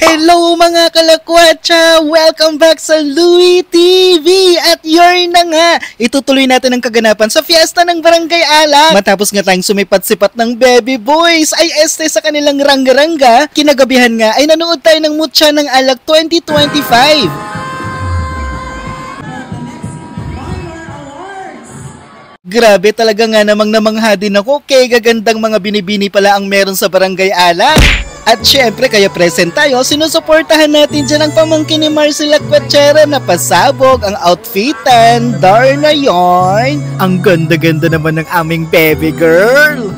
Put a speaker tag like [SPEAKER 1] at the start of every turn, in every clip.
[SPEAKER 1] Hello mga kalakwatsa! Welcome back sa Louie TV! At yun na nga, itutuloy natin ang kaganapan sa fiesta ng Barangay Alag. Matapos nga tayong sumipat-sipat ng baby boys ay este sa kanilang rangga-rangga, kinagabihan nga ay nanood tayo ng Mutya ng Alag 2025. Grabe talaga nga namang namangha din ako kay gagandang mga binibini pala ang meron sa Barangay Alag. At syempre kaya present tayo, sinusuportahan natin dyan ang pamangkin ni Marcela Quachera na pasabog ang outfitan. Darn na yun! Ang ganda-ganda naman ng aming baby girl!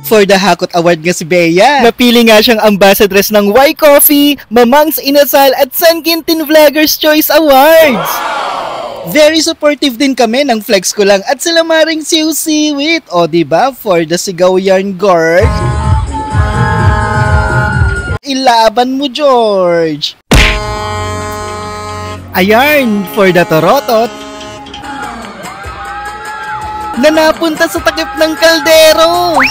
[SPEAKER 1] For the Hakot Award nga si Bea. Napili nga siyang ambassadress ng Y Coffee, Mamang's Inasal at San Quintin Vloggers Choice Awards. Very supportive din kami ng flex ko lang at sila maring siw-siwit. O diba, for the Sigaw Yarn Guard. Ilaban mo, George. Ayan, for the Torotot. Na napunta sa takip ng kaldero.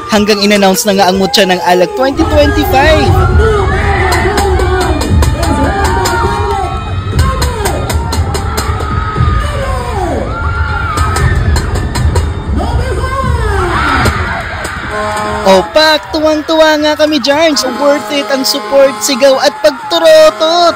[SPEAKER 1] Hanggang in-announce na nga ang Mutya ng Alag 2025. Opak, tuwang-tuwa nga kami dyan. So worth it ang support, sigaw at pagturotot.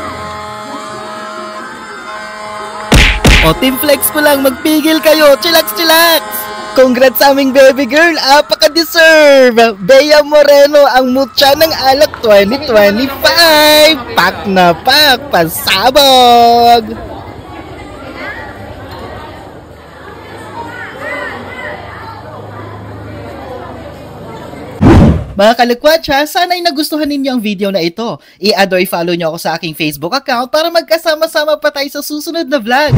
[SPEAKER 1] O Team Flex ko lang, magpigil kayo. Chillax! Congrats sa aming baby girl, apaka-deserve! Bea Moreno ang Mutya ng Alag 2025! Pak na pak, pasabog! Mga kalakwatsa, sana'y nagustuhan ninyo ang video na ito. I-add o i-follow nyo ako sa aking Facebook account para magkasama-sama pa tayo sa susunod na vlog.